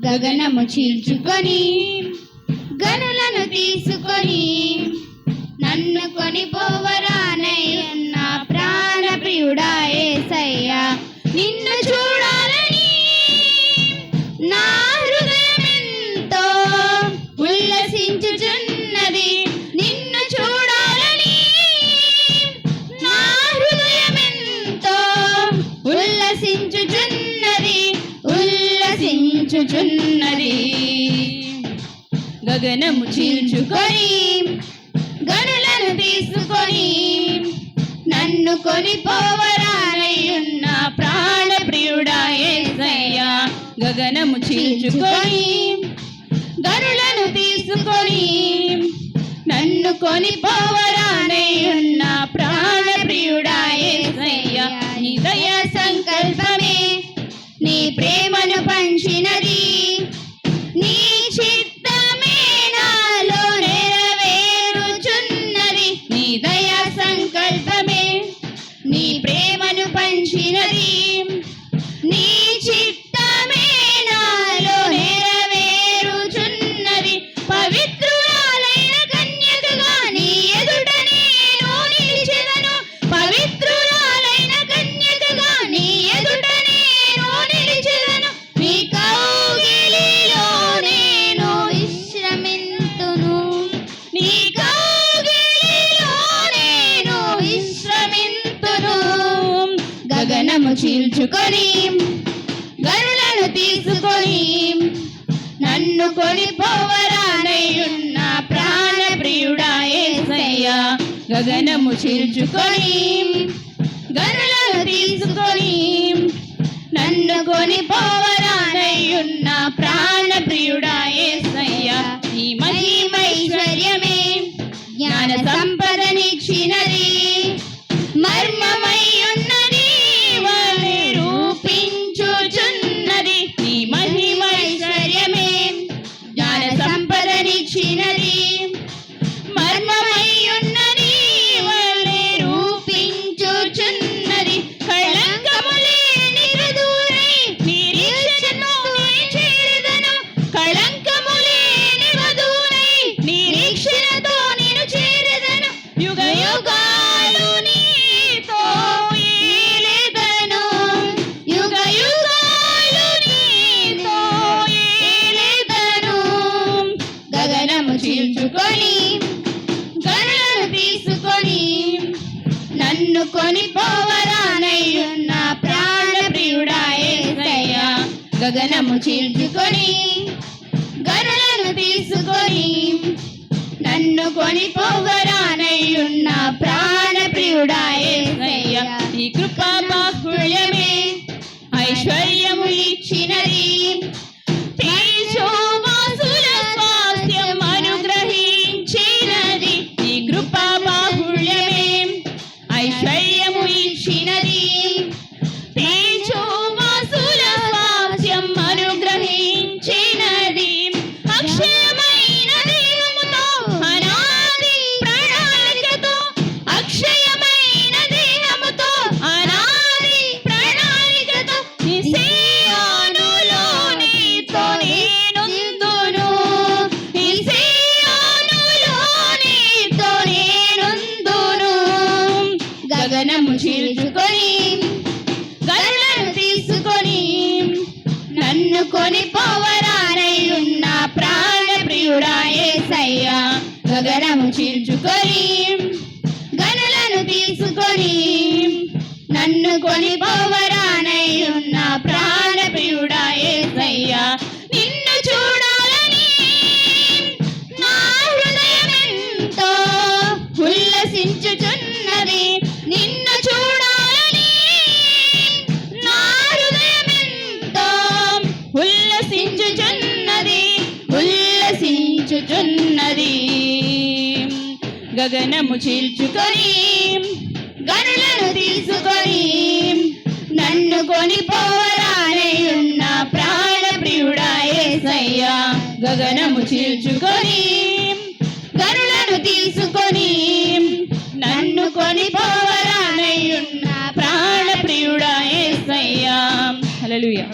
గగనము చీల్చుకొని గనులను తీసుకొని నన్ను కొనిపోవరానయ్యున్న ప్రాణ ప్రియుడా యేసయ్యా, నిన్ను చూడాలని నా హృదయమెంతో ఉల్లసించుచున్నది. నిన్ను చూడాలని నా హృదయమెంతో ఉల్లసించుచున్నది. గగనము చీల్చుకొని గనులను తీసుకొని నన్ను కొనిపోవరానయ్యున్న ప్రాణ ప్రియుడా యేసయ్యా, గగనము చీల్చుకొని గనులను తీసుకొని నన్ను కొనిపోవరానయ్యున్న ప్రాణ ప్రియుడా యేసయ్యా, నీ దయా సంకల్పమే నీ ప్రేమను పంచినది. నీ చిత్తమే నాలో నెరవేరుచున్నది. నీ దయా సంకల్పమే నీ ప్రేమను పంచినది. నీ చిత్తమే నాలో నెరవేరుచున్నది. పవిత్రురాలైన కన్యకగా నీ ఎదుట నేను నిలిచెదను. పవిత్రురాలైన కన్యకగా నీ ఎదుట నేను నిలిచెదను. నీ కౌగిలిలో నేను విశ్రమింతును. నీ కౌగిలిలో నేను విశ్రమింతును. గగనము చీల్చుకొని గనులను తీసుకొని నన్ను కొనిపోవరానయ్యున్న ప్రాణ ప్రియుడా యేసయ్యా, గగనము చీల్చుకొని గనులను తీసుకొని నన్ను కొనిపోవరానయ్యున్న ప్రాణ ప్రియుడా యేసయ్యా, నీ మహిమైశ్వర్యమే జ్ఞాన సంపదనిచ్చినది. మర్మమై ఉన్నది వలె రూపించుచున్నది. నీ మహిమైశ్వర్యమే జ్ఞాన సంపదనిచ్చినది. మర్మమై ఉన్నది వలె రూపించుచున్నది. కళంకము లేని వధువై నిరీక్షణతో నేను చేరెదను. కళంకము లేని వధువై నిరీక్షణతో నేను చేరెదను. యుగ యుగాలు నీతో ఏలెదను. యుగ యుగాలు నీతో ఏలెదను. గగనము చీల్చుకొని గనులను తీసుకొని నన్ను కొనిపోవరానయ్యున్న ప్రాణ ప్రియుడా యేసయ్యా, గగనము చీల్చుకొని గనులను తీసుకొని నన్ను కొనిపోవరానయ్యున్న ప్రాణ ప్రియుడా యేసయ్యా, నీ కృపా బాహుళ్యమే ఐశ్వర్యము ఇచ్చినది. తేజోవాసుల స్వాస్థ్యం అనుగ్రహించినది. నీ కృపా బాహుళ్యమే ఐశ్వర్యము ఇచ్చినది. తేజోవాసుల స్వాస్థ్యం అనుగ్రహించినది. అక్షయమైన దేహముతో అనాది ప్రణాళికతో, అక్షయమైన దేహముతో అనాది ప్రణాళికతో సియోనులో నీతో నేనుందును. సియోనులో నీతో నేనుందును. గగనము చీల్చుకొని గనులను తీసుకొని నన్ను కొనిపోవరానయ్యున్న ప్రాణ ప్రియుడా యేసయ్యా, గగనము చీల్చుకొని గనులను తీసుకొని నన్ను కొనిపోవరానయ్యున్న ప్రాణ ప్రియుడా యేసయ్యా, నిన్ను చూడాలని నా హృదయమెంతో ఉల్లసించుచున్నది. నిన్ను చూడాలని నా హృదయమెంతో ఉల్లసించుచున్నది. గగనము చీల్చుకొని గనులను తీసుకొని నన్ను కొనిపోవరానయ్యున్న ప్రాణ ప్రియుడా యేసయ్యా, గగనము చీల్చుకొని గనులను తీసుకొని నన్ను కొనిపోవరానయ్యున్న ప్రాణ ప్రియుడా యేసయ్యా. హల్లెలూయా.